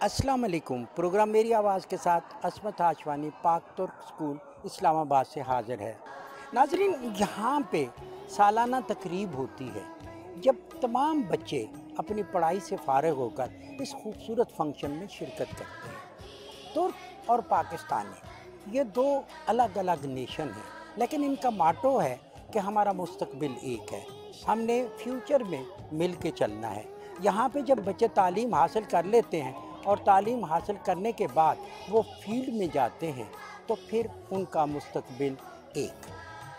अस्सलाम वालेकुम। प्रोग्राम मेरी आवाज़ के साथ असमत आशवानी पाक तुर्क स्कूल इस्लामाबाद से हाज़िर है। नाज़रीन, यहाँ पे सालाना तकरीब होती है जब तमाम बच्चे अपनी पढ़ाई से फ़ारिग होकर इस खूबसूरत फंक्शन में शिरकत करते हैं। तुर्क और पाकिस्तानी ये दो अलग अलग नेशन हैं, लेकिन इनका माटो है कि हमारा मुस्तकबिल एक है, हमने फ्यूचर में मिल के चलना है। यहाँ पे जब बच्चे तालीम हासिल कर लेते हैं और तालीम हासिल करने के बाद वो फील्ड में जाते हैं तो फिर उनका मुस्तकबिल एक।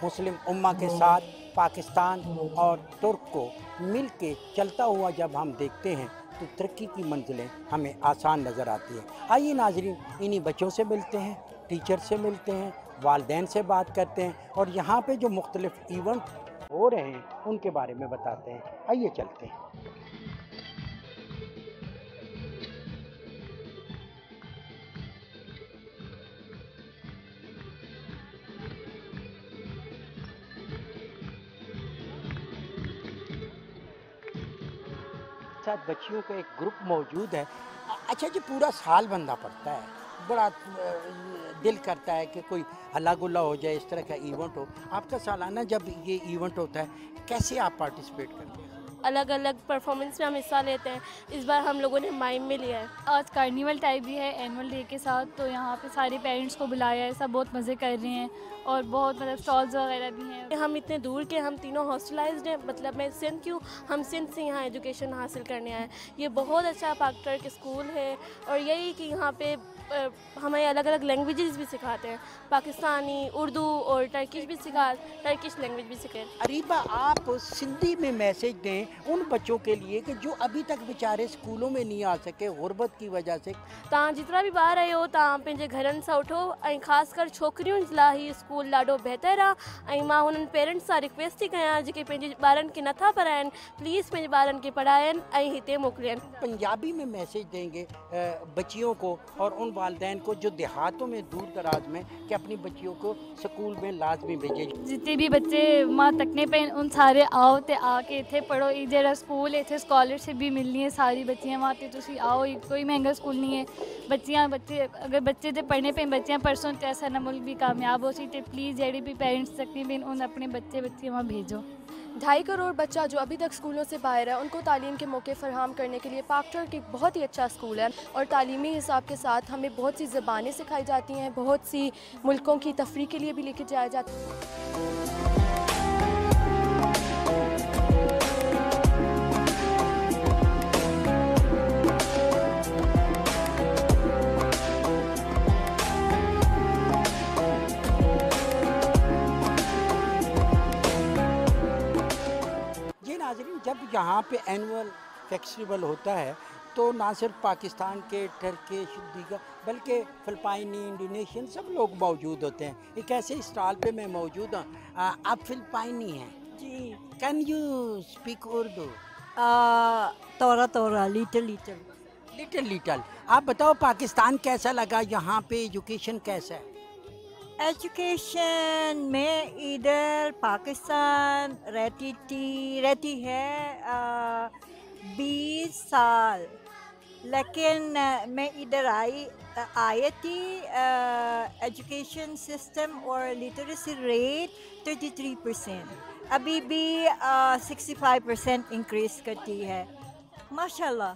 मुस्लिम उम्मा के साथ पाकिस्तान और तुर्क को मिल के चलता हुआ जब हम देखते हैं तो तरक्की की मंजिलें हमें आसान नज़र आती हैं। आइए नाज़रीन, इन्हीं बच्चों से मिलते हैं, टीचर से मिलते हैं, वालिदैन से बात करते हैं और यहाँ पे जो मुख्तलिफ इवेंट हो रहे हैं उनके बारे में बताते हैं। आइए चलते हैं। साथ बच्चियों का एक ग्रुप मौजूद है। अच्छा जी, पूरा साल बंदा पड़ता है, बड़ा दिल करता है कि कोई हल्ला गुल्ला हो जाए, इस तरह का इवेंट हो। आपका सालाना जब ये इवेंट होता है, कैसे आप पार्टिसिपेट करते हैं? अलग अलग परफॉर्मेंस में हम हिस्सा लेते हैं। इस बार हम लोगों ने माइम में लिया है। आज कार्निवल टाइप भी है एनुअल डे के साथ, तो यहाँ पे सारे पेरेंट्स को बुलाया है, सब बहुत मज़े कर रहे हैं और बहुत मतलब स्टॉल्स वगैरह भी हैं। हम इतने दूर के, हम तीनों हॉस्टलाइज्ड हैं, मतलब मैं सिंध क्यों, हम सिंध से यहाँ एजुकेशन हासिल करने आए। ये बहुत अच्छा पाक तुर्क स्कूल है और यही कि यहाँ पे हमें अलग अलग लैंग्वेजेस भी सिखाते हैं, पाकिस्तानी, उर्दू और टर्किश भी टर्किश लैंग्वेज भी सिखाते हैं। अरीबा, आप सिंधी में मैसेज दें उन बच्चों के लिए कि जो अभी तक बेचारे स्कूलों में नहीं आ सके गुरबत की वजह से। तव्हां जितना भी ॿार आहियो, तव्हां पंहिंजे घरनि सां उठो ऐं ख़ासि कर छोकिरियुनि जे लाइ हीउ स्कूल ॾाढो बहितरु आहे। ऐं मां हुननि पेरेंट्स सां रिक्वेस्ट थी कयां जेके पंहिंजे ॿारनि खे नथा पढ़ाइनि, प्लीज़ पंहिंजे ॿारनि खे पढ़ाइनि ऐं हिते मोकिलियनि। पंजाबी में मैसेज देंगे बच्चियों को और उन वालिदैन को जो देहातों में दूर दराज में कि अपनी बच्चियों को स्कूल में लाजमी भेजें। जितने भी बच्चे मां तकने पे उन सारे आओ ते आके इतने पढ़ो। ये जेड़ा स्कूल इतने स्कॉलरशिप भी मिलनी है सारी बच्चियां वहाँ ते तुसी आओ। कोई महंगा स्कूल नहीं है। बच्चे अगर बच्चे ते पढ़ने पे बच्चियां परसों ते ऐसा न मुल्क भी कामयाब हो सी, ते प्लीज़ जेडी भी पेरेंट्स तकने पे उन अपने बच्चे वहाँ भेजो। 2.5 करोड़ बच्चा जो अभी तक स्कूलों से बाहर है, उनको तालीम के मौके फराहम करने के लिए पाक तुर्क एक बहुत ही अच्छा स्कूल है और तालीमी हिसाब के साथ हमें बहुत सी ज़बानें सिखाई जाती हैं, बहुत सी मुल्कों की तफरीह के लिए भी लेके जाया जाता है। नाज़रीन, जब यहाँ पे एनुअल फेस्टिवल होता है तो ना सिर्फ पाकिस्तान के, टर्किश, दीगर बल्कि फ़िलिपाइनी, इंडोनेशियन सब लोग मौजूद होते हैं। एक ऐसे स्टॉल पे मैं मौजूद हूँ। आप फ़िलिपाइनी हैं जी। Can you speak Urdu? तोरा तोरा, लिटिल लिटिल। Little little. आप बताओ, पाकिस्तान कैसा लगा? यहाँ पे एजुकेशन कैसा है? एजुकेशन में इधर पाकिस्तान रहती है 20 साल, लेकिन मैं इधर आई थी। एजुकेशन सिस्टम और लिटरेसी रेट 33%, अभी भी 65% इंक्रीज करती है। माशाल्लाह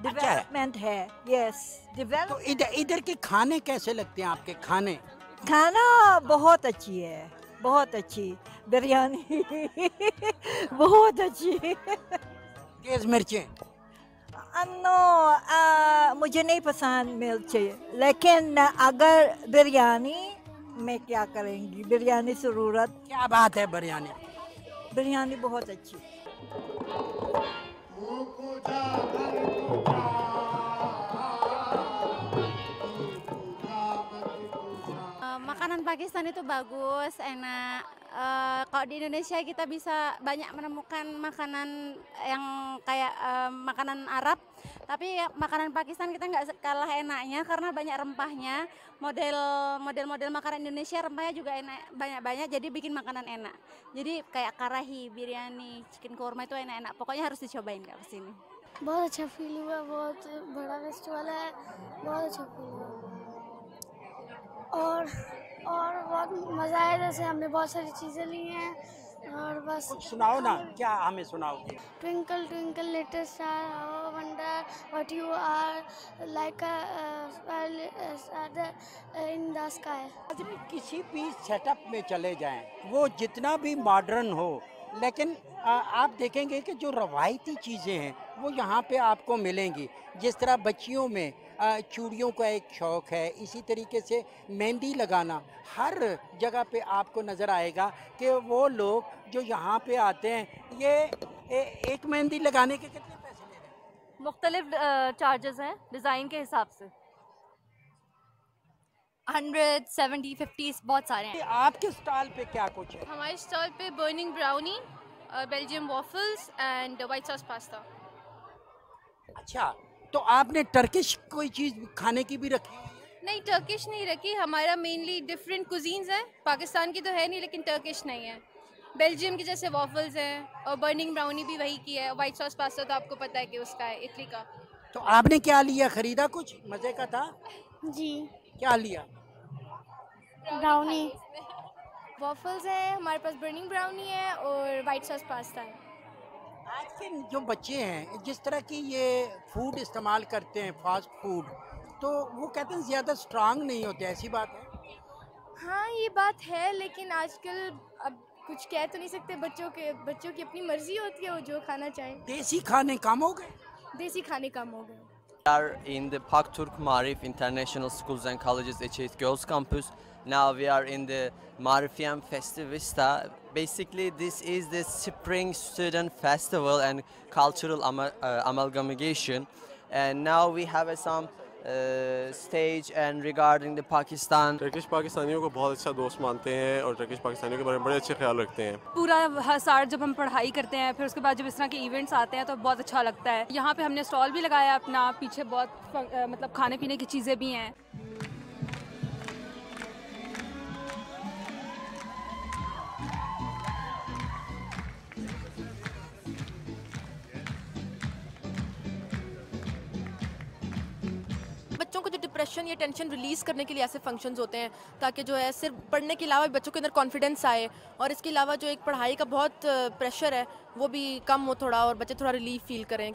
डेवलपमेंट है। Yes, develop. तो इधर के खाने कैसे लगते हैं आपके खाने? खाना बहुत अच्छी है, बहुत अच्छी बिरयानी बहुत अच्छी। तेज मिर्चें? नो, मुझे नहीं पसंद मिर्ची, लेकिन अगर बिरयानी में क्या करेंगी, बिरयानी ज़रूरत। क्या बात है, बिरयानी बिरयानी बहुत अच्छी। Makanan Pakistan itu bagus, enak. Kalau di Indonesia kita bisa banyak menemukan makanan yang kayak makanan Arab, tapi makanan Pakistan kita nggak kalah enaknya karena banyak rempahnya. Model makanan Indonesia rempahnya juga enak, banyak-banyak, jadi bikin makanan enak. Jadi kayak karahi, biryani, chicken korma itu enak-enak. Pokoknya harus dicobain kalau kesini. बहुत अच्छा feel हुआ, बहुत बड़ा festival है, बहुत अच्छा feel हुआ और बहुत मज़ा आया। जैसे हमने बहुत सारी चीज़ें ली हैं और बस। कुछ सुनाओ ना, क्या हमें सुनाओगे? Twinkle twinkle little star how wonder what you are like in the sky. किसी भी सेटअप में चले जाएं, वो जितना भी मॉडर्न हो, लेकिन आप देखेंगे कि जो रवायती चीज़ें हैं वो यहाँ पे आपको मिलेंगी। जिस तरह बच्चियों में चूड़ियों का एक शौक़ है, इसी तरीके से मेहंदी लगाना हर जगह पे आपको नज़र आएगा कि वो लोग जो यहाँ पे आते हैं, ये एक मेहंदी लगाने के कितने पैसे ले रहे हैं? मुख्तलिफ चार्जेस हैं डिज़ाइन के हिसाब से। 100, 70, 50 बहुत सारे हैं। आपके स्टॉल पे क्या कुछ है? हमारे स्टॉल पे burning brownie, Belgium waffles and white sauce pasta. अच्छा, तो आपने टर्किश कोई चीज़ खाने की भी रखी? नहीं, टर्किश नहीं रखी। हमारा मेनली डिफरेंट कुजीन्स है। पाकिस्तान की तो है नहीं, लेकिन टर्किश नहीं है। बेल्जियम की जैसे वॉफल्स हैं और बर्निंग ब्राउनी भी वही की है। वाइट सॉस पास्ता तो आपको पता है कि उसका है, इटली का। तो आपने क्या लिया, खरीदा कुछ मज़े का था? जी। क्या लिया? ब्राउनी। वॉफल्स है हमारे पास, बर्निंग ब्राउनी है और वाइट सॉस पास्ता है। आज के जो बच्चे हैं जिस तरह की ये फूड इस्तेमाल करते हैं, फास्ट फूड, तो वो कहते हैं ज़्यादा स्ट्रांग नहीं होते, ऐसी बात है? हाँ, ये बात है, लेकिन आजकल अब कुछ कह तो नहीं सकते। बच्चों की अपनी मर्जी होती है, वो जो खाना चाहें। देसी खाने कम हो गए? देसी खाने कम हो गए। We are in the Pak Turk Marif International Schools and Colleges Echevit Girls Campus. Now we are in the Marifiyam Festivista. Basically, this is the Spring Student Festival and Cultural Amalgamation. And now we have some stage and regarding the Pakistan. Turkish पाकिस्तानियों को बहुत अच्छा दोस्त मानते हैं और Turkish पाकिस्तानियों के बारे में बड़े अच्छे ख्याल रखते हैं। पूरा साल जब हम पढ़ाई करते हैं, फिर उसके बाद जब इस तरह के इवेंट्स आते हैं तो बहुत अच्छा लगता है। यहाँ पे हमने स्टॉल भी लगाया अपना, पीछे बहुत मतलब खाने पीने की चीज़ें भी हैं। बच्चों को जो डिप्रेशन या टेंशन रिलीज़ करने के लिए ऐसे फंक्शंस होते हैं, ताकि जो है सिर्फ पढ़ने के अलावा बच्चों के अंदर कॉन्फिडेंस आए, और इसके अलावा जो एक पढ़ाई का बहुत प्रेशर है वो भी कम हो थोड़ा, और बच्चे थोड़ा रिलीफ फील करें।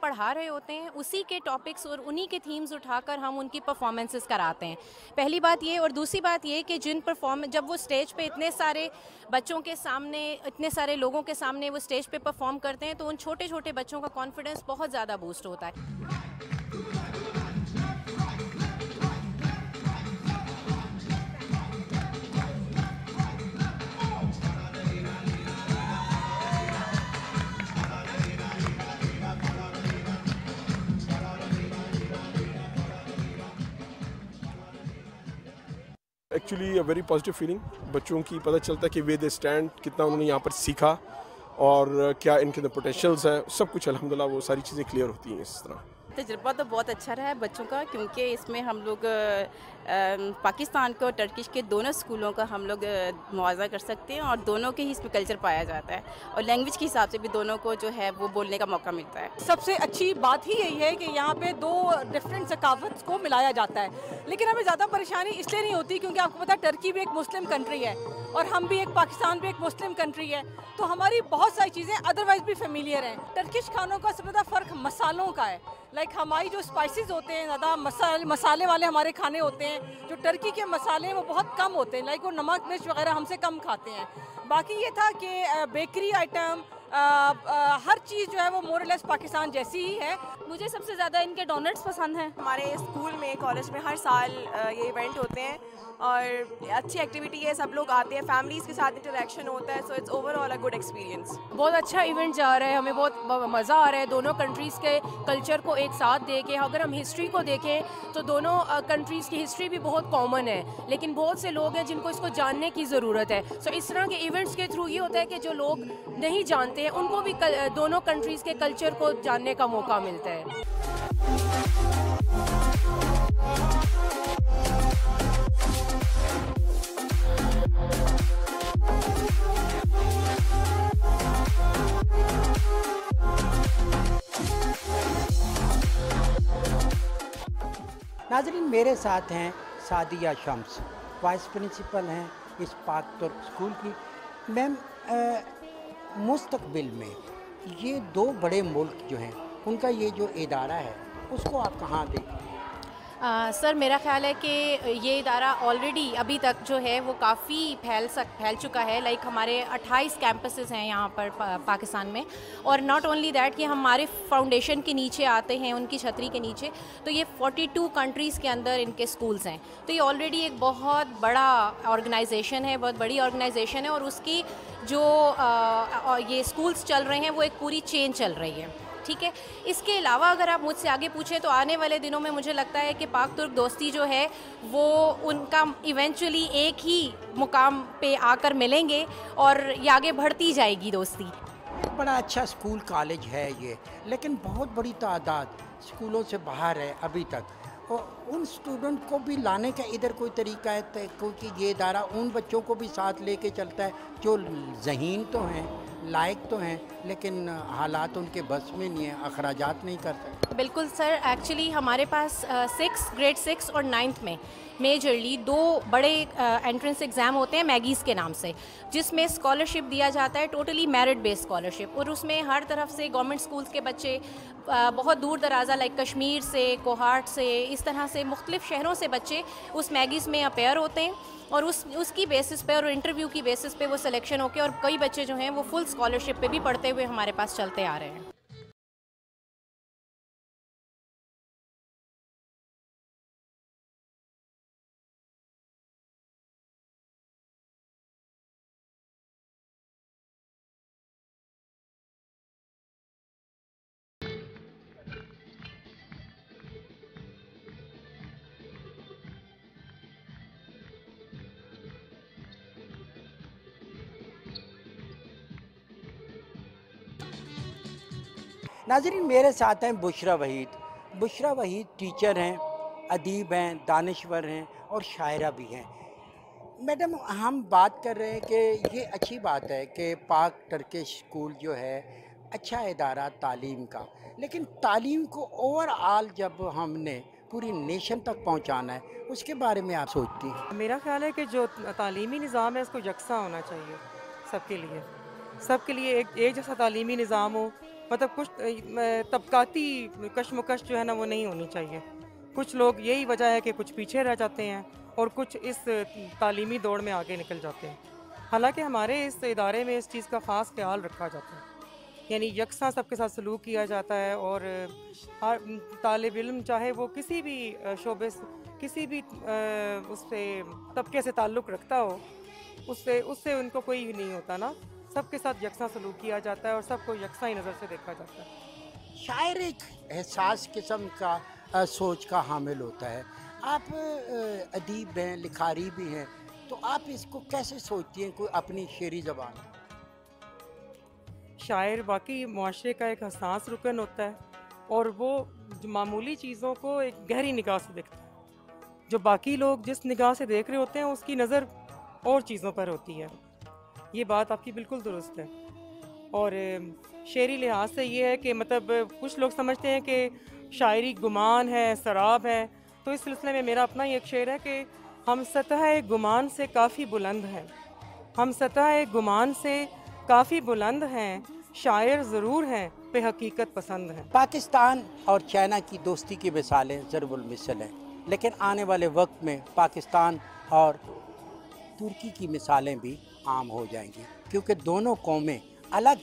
पढ़ा रहे होते हैं उसी के टॉपिक्स और उन्हीं के थीम्स उठाकर हम उनकी परफॉर्मेंसेस कराते हैं। पहली बात ये, और दूसरी बात ये कि जब वो स्टेज पे इतने सारे बच्चों के सामने, इतने सारे लोगों के सामने वो स्टेज पे परफॉर्म करते हैं, तो उन छोटे छोटे बच्चों का कॉन्फिडेंस बहुत ज़्यादा बूस्ट होता है। Actually a very positive feeling. बच्चों की पता चलता है कि वे दे स्टैंड, कितना उन्होंने यहाँ पर सीखा और क्या इनके अंदर पोटेंशियल्स है, सब कुछ अल्हम्दुलिल्लाह वो सारी चीज़ें क्लियर होती हैं इस तरह। तजुर्बा तो बहुत अच्छा रहा है बच्चों का, क्योंकि इसमें हम लोग पाकिस्तान के और टर्किश के दोनों स्कूलों का हम लोग मुआवजा कर सकते हैं, और दोनों के ही इसमें कल्चर पाया जाता है, और लैंग्वेज के हिसाब से भी दोनों को जो है वो बोलने का मौका मिलता है। सबसे अच्छी बात ही यही है कि यहाँ पे दो डिफरेंट सकाफत को मिलाया जाता है। लेकिन हमें ज़्यादा परेशानी इसलिए नहीं होती क्योंकि आपको पता है टर्की भी एक मुस्लिम कंट्री है और हम भी पाकिस्तान भी एक मुस्लिम कंट्री है, तो हमारी बहुत सारी चीज़ें अदरवाइज भी फेमिलियर हैं। टर्किश खानों का सबसे ज़्यादा फ़र्क मसालों का है। हमारी जो स्पाइसेस होते हैं, ज़्यादा मसाले वाले हमारे खाने होते हैं। जो टर्की के मसाले हैं वो बहुत कम होते हैं, वो नमक मिर्च वगैरह हमसे कम खाते हैं। बाकी ये था कि बेकरी आइटम हर चीज़ जो है वो मोर लेस पाकिस्तान जैसी ही है। मुझे सबसे ज़्यादा इनके डोनट्स पसंद हैं। हमारे स्कूल में, कॉलेज में हर साल ये इवेंट होते हैं और अच्छी एक्टिविटी है, सब लोग आते हैं, फैमिलीज़ के साथ इंटरेक्शन होता है, so it's overall a good experience. बहुत अच्छा इवेंट जा रहा है, हमें बहुत मज़ा आ रहा है दोनों कंट्रीज़ के कल्चर को एक साथ देख के। अगर हम हिस्ट्री को देखें तो दोनों कंट्रीज़ की हिस्ट्री भी बहुत कॉमन है, लेकिन बहुत से लोग हैं जिनको इसको जानने की ज़रूरत है। सो इस तरह के इवेंट्स के थ्रू ये होता है कि जो लोग नहीं जानते हैं उनको भी दोनों कंट्रीज़ के कल्चर को जानने का मौका मिलता है। नाज़रीन, मेरे साथ हैं सादिया शम्स, वाइस प्रिंसिपल हैं इस पाक तुर्क स्कूल की। मैम, मुस्तकबिल में ये दो बड़े मुल्क जो हैं उनका ये जो इदारा है उसको आप कहाँ देखते हैं? सर, मेरा ख़्याल है कि ये इदारा ऑलरेडी अभी तक जो है वो काफ़ी फैल चुका है। लाइक हमारे 28 कैंपसेस हैं यहाँ पर पाकिस्तान में, और नॉट ओनली दैट कि हमारे फाउंडेशन के नीचे आते हैं, उनकी छतरी के नीचे, तो ये 42 कंट्रीज़ के अंदर इनके स्कूल्स हैं। तो ये ऑलरेडी एक बहुत बड़ा ऑर्गेनाइजेशन है, बहुत बड़ी ऑर्गेनाइजेशन है, और उसकी जो ये स्कूल्स चल रहे हैं वो एक पूरी चेन चल रही है। ठीक है, इसके अलावा अगर आप मुझसे आगे पूछें तो आने वाले दिनों में मुझे लगता है कि पाक तुर्क दोस्ती जो है वो उनका इवेंचुअली एक ही मुकाम पे आकर मिलेंगे और ये आगे बढ़ती जाएगी दोस्ती। बड़ा अच्छा स्कूल कॉलेज है ये, लेकिन बहुत बड़ी तादाद स्कूलों से बाहर है अभी तक, और उन स्टूडेंट को भी लाने का इधर कोई तरीका है? क्योंकि ये इदारा उन बच्चों को भी साथ लेके चलता है जो ज़हीन तो हैं, लायक तो हैं, लेकिन हालात उनके बस में नहीं है, अखराजात नहीं कर सकते। बिल्कुल सर, एक्चुअली हमारे पास ग्रेड 6 और 9th में मेजरली दो बड़े एंट्रेंस एग्ज़ाम होते हैं मैगीज़ के नाम से, जिसमें स्कॉलरशिप दिया जाता है, टोटली मेरिट बेस्ड स्कॉलरशिप, और उसमें हर तरफ से गवर्नमेंट स्कूल्स के बच्चे बहुत दूर दराजा लाइक कश्मीर से, कोहाट से, इस तरह से मुख्तलिफ शहरों से बच्चे उस मैगीज़ में अपेयर होते हैं, और उसकी बेसिस पे और इंटरव्यू की बेसिस पे वो सिलेक्शन होके, और कई बच्चे जो हैं वो फुल स्कॉलरशिप पे भी पढ़ते हुए हमारे पास चलते आ रहे हैं। नाज़रीन, मेरे साथ हैं बुशरा वहीद। बुशरा वहीद टीचर हैं, अदीब हैं, दानिश्वर हैं और शायरा भी हैं। मैडम, हम बात कर रहे हैं कि ये अच्छी बात है कि पाक टर्किश स्कूल जो है अच्छा इदारा तालीम का, लेकिन तालीम को ओवरऑल जब हमने पूरी नेशन तक पहुंचाना है, उसके बारे में आप सोचती हैं? मेरा ख्याल है कि जो तालीमी निज़ाम है उसको यकसा होना चाहिए सबके लिए एक जैसा तालीमी निज़ाम हो। मतलब कुछ तबकाती कशमकश जो है ना वो नहीं होनी चाहिए। कुछ लोग यही वजह है कि कुछ पीछे रह जाते हैं और कुछ इस तालीमी दौड़ में आगे निकल जाते हैं। हालांकि हमारे इस इदारे में इस चीज़ का ख़ास ख्याल रखा जाता है, यानी यकसा सबके साथ सलूक किया जाता है, और हर तालिब इल्म चाहे वो किसी भी शोबे किसी भी उससे तबके से ताल्लुक़ रखता हो, उससे उनको कोई नहीं होता ना, सबके साथ यकसा सलूक किया जाता है और सबको यकसा ही नज़र से देखा जाता है। शायर एक एहसास किस्म का सोच का हामिल होता है। आप अदीब हैं, लिखारी भी हैं, तो आप इसको कैसे सोचती हैं कोई अपनी शेरी ज़बान? शायर वाकई मुआशरे का एक हसास रुकन होता है, और वो मामूली चीज़ों को एक गहरी निगाह से देखता है। जो बाकी लोग जिस निगाह से देख रहे होते हैं उसकी नज़र और चीज़ों पर होती है। ये बात आपकी बिल्कुल दुरुस्त है। और शेरी लिहाज से ये है कि मतलब कुछ लोग समझते हैं कि शायरी गुमान है, सराब है, तो इस सिलसिले में मेरा अपना ही एक शेर है कि हम सतह गुमान से काफ़ी बुलंद हैं, हम सतह गुमान से काफ़ी बुलंद हैं, शायर ज़रूर हैं पे हकीकत पसंद हैं। पाकिस्तान और चाइना की दोस्ती की मिसालें ज़रूर मिसल हैं, लेकिन आने वाले वक्त में पाकिस्तान और तुर्की की मिसालें भी आम हो जाएंगी, क्योंकि दोनों कौमें अलग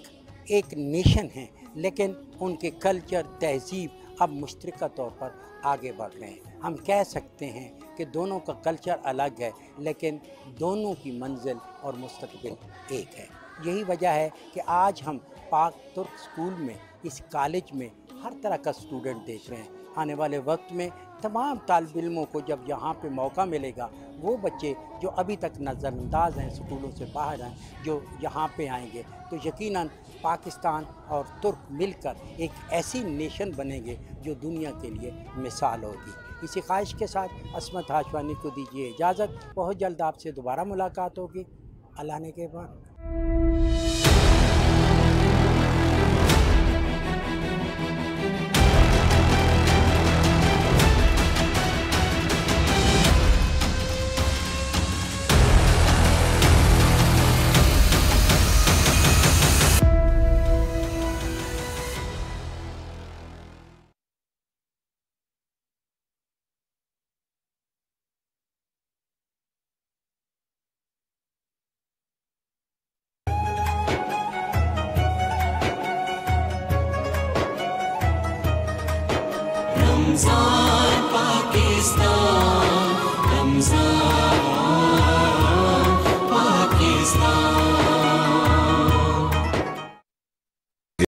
एक नेशन हैं, लेकिन उनके कल्चर, तहजीब अब मुश्तरका तौर पर आगे बढ़ रहे हैं। हम कह सकते हैं कि दोनों का कल्चर अलग है, लेकिन दोनों की मंजिल और मुस्तकबिल एक है। यही वजह है कि आज हम पाक तुर्क स्कूल में, इस कॉलेज में हर तरह का स्टूडेंट देख रहे हैं। आने वाले वक्त में तमाम तालिब इल्मों को जब यहाँ पे मौका मिलेगा, वो बच्चे जो अभी तक नज़रअंदाज हैं, स्कूलों से बाहर हैं, जो यहाँ पे आएंगे, तो यकीनन पाकिस्तान और तुर्क मिलकर एक ऐसी नेशन बनेंगे जो दुनिया के लिए मिसाल होगी। इसी ख्वाहिश के साथ अस्मत हाशवानी को दीजिए इजाज़त। बहुत जल्द आपसे दोबारा मुलाकात होगी। अल्लाह ने के बाद। रमजान पाकिस्तान, रमजान पाकिस्तान।